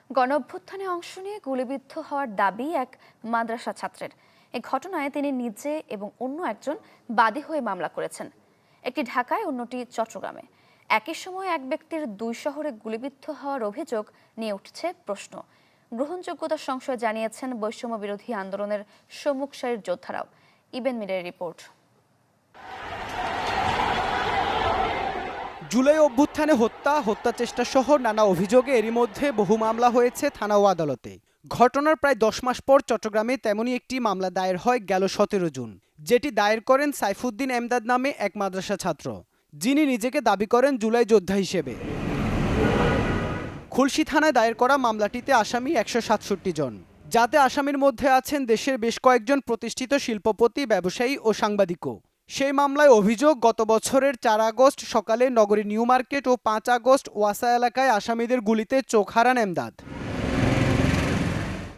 গণঅভ্যুত্থানে অংশ নিয়ে গুলিবিদ্ধ হওয়ার দাবি এক মাদ্রাসা ছাত্রের। এই ঘটনায় তিনি নিজে এবং অন্য একজন বাদী হয়ে মামলা করেছেন, একটি ঢাকায়, অন্যটি চট্টগ্রামে। একই সময় এক ব্যক্তির দুই শহরে গুলিবিদ্ধ হওয়ার অভিযোগ নিয়ে উঠছে প্রশ্ন। গ্রহণযোগ্যতা সংশয় জানিয়েছেন বৈষম্য বিরোধী আন্দোলনের সম্মুখ সারির যোদ্ধারাও। ইবেন মিরের রিপোর্ট। জুলাই অভ্যুত্থানে হত্যা চেষ্টা সহ নানা অভিযোগে এরই মধ্যে বহু মামলা হয়েছে থানা ও আদালতে। ঘটনার প্রায় 10 মাস পর চট্টগ্রামে তেমনই একটি মামলা দায়ের হয় গেল 17 জুন, যেটি দায়ের করেন সাইফুদ্দিন এমদাদ নামে এক মাদ্রাসা ছাত্র, যিনি নিজেকে দাবি করেন জুলাই যোদ্ধা হিসেবে। খুলশী থানায় দায়ের করা মামলাটিতে আসামি 167 জন, যাতে আসামির মধ্যে আছেন দেশের বেশ কয়েকজন প্রতিষ্ঠিত শিল্পপতি, ব্যবসায়ী ও সাংবাদিকও। সেই মামলায় অভিযোগ, গত বছরের 4 আগস্ট সকালে নগরীর নিউ মার্কেট ও 5 আগস্ট ওয়াসা এলাকায় আসামিদের গুলিতে চোখ হারান এমদাদ।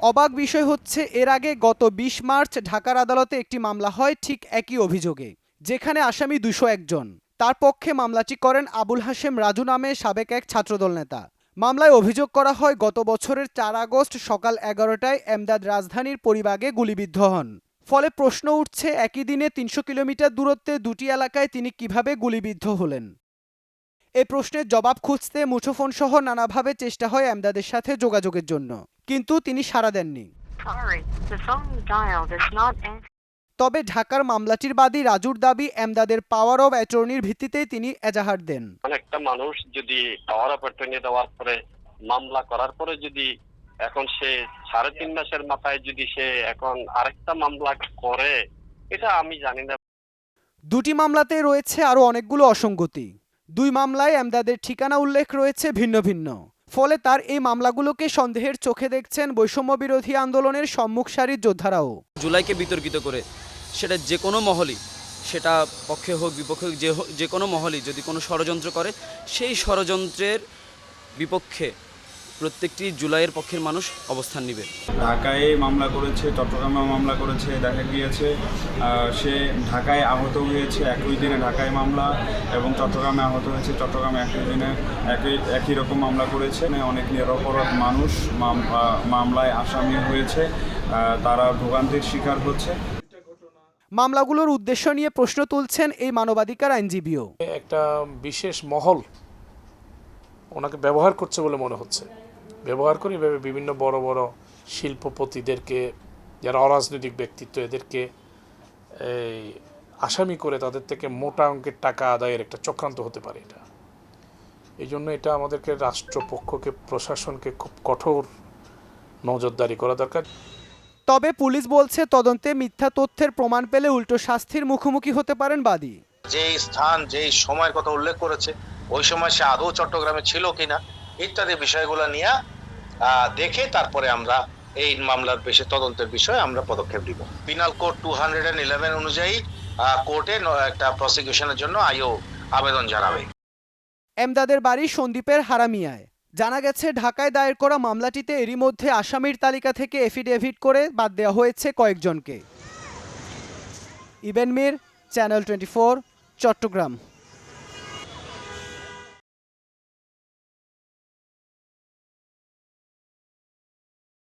অবাক বিষয় হচ্ছে, এর আগে গত 20 মার্চ ঢাকার আদালতে একটি মামলা হয় ঠিক একই অভিযোগে, যেখানে আসামি 201 জন। তার পক্ষে মামলাটি করেন আবুল হাশেম রাজু নামে সাবেক এক ছাত্রদল নেতা। মামলায় অভিযোগ করা হয়, গত বছরের 4 আগস্ট সকাল 11টায় এমদাদ রাজধানীর পরিবাগে গুলিবিদ্ধ হন। ফলে প্রশ্ন উঠছে, একই দিনে 300 কিলোমিটার দূরত্বে দুটি এলাকায় তিনি কিভাবে গুলিবিদ্ধ হলেন। এ প্রশ্নের জবাব খুঁজতে মুঠোফোন সহ নানাভাবে চেষ্টা হয় এমদাদের সাথে যোগাযোগের জন্য, কিন্তু তিনি সাড়া দেননি। তবে ঢাকার মামলাটির বাদী রাজুর দাবি, এমদাদের পাওয়ার অব অ্যাটর্নির ভিত্তিতেই তিনি এজাহার দেন। একটা মানুষ যদি পাওয়ার অব অ্যাটর্নি দেওয়ার পরে, মামলা করার পরে যদি এখন সে 3.5 মাসের মাথায় যদি সে এখন আরেকটা মামলা করে, এটা আমি জানি না। দুটি মামলাতেই রয়েছে আরও অনেকগুলো অসঙ্গতি। দুই মামলায় এমদাদের ঠিকানা উল্লেখ রয়েছে ভিন্ন ভিন্ন। ফলে তার এই মামলাগুলোকে সন্দেহের চোখে দেখছেন বৈষম্য বিরোধী আন্দোলনের সম্মুখ সারির যোদ্ধারাও। জুলাইকে বিতর্কিত করে সেটা যে কোনো মহলই, সেটা পক্ষে হোক বিপক্ষে হোক, যে কোনো মহলই যদি কোনো ষড়যন্ত্র করে, সেই ষড়যন্ত্রের বিপক্ষে প্রত্যেকটি জুলাইয়ের পক্ষের মানুষ অবস্থান নেবে। ঢাকায় মামলা করেছে, চট্টগ্রামে মামলা করেছে, দেখা গিয়েছে সে ঢাকায় আহত হয়েছে একই দিনে ঢাকায় মামলা, এবং চট্টগ্রামে আহত হয়েছে চট্টগ্রামে একই দিনে একই রকম মামলা করেছে। অনেক নিরপরাধ মানুষ মামলায় আসামি হয়েছে, তারা ভোগান্তির শিকার হচ্ছে। মামলাগুলোর উদ্দেশ্য নিয়ে প্রশ্ন তুলছেন এই মানবাধিকার আইনজীবীও। একটা বিশেষ মহল ওনাকে ব্যবহার করছে বলে মনে হচ্ছে। ব্যবহার করে এভাবে বিভিন্ন বড় বড় শিল্পপতিদেরকে, যারা অরাজনৈতিক ব্যক্তিত্ব, এদেরকে এই আসামি করে তাদের থেকে মোটা অঙ্কের টাকা আদায়ের একটা চক্রান্ত হতে পারে এটা। এই জন্য এটা আমাদেরকে রাষ্ট্রপক্ষকে, প্রশাসনকে খুব কঠোর নজরদারি করা দরকার। তবে পুলিশ বলছে, তদন্তে মিথ্যা তথ্যের প্রমাণ পেলে উল্টো শাস্তির মুখোমুখি হতে পারেন বাদী। যেই স্থান, যেই সময়ের কথা উল্লেখ করেছে, ওই সময় সে আদৌ চট্টগ্রামে ছিল কিনা ইত্যাদি বিষয়গুলো নিয়ে দেখে তারপরে আমরা এই মামলার তদন্তের বিষয়ে আমরা পদক্ষেপ দিব। পিনাল কোড 211 অনুযায়ী কোর্টে একটা প্রসিকিউশনের জন্য আইও আবেদন জানাবে। এমদাদের বাড়ি সন্দ্বীপের হারামিয়ায়। জানা গেছে, ঢাকায় দায়ের করা মামলাটিতে এরই মধ্যে আসামির তালিকা থেকে এফিডেভিট করে বাদ দেওয়া হয়েছে কয়েকজনকে। ইবেন মির, চ্যানেল 24, চট্টগ্রাম।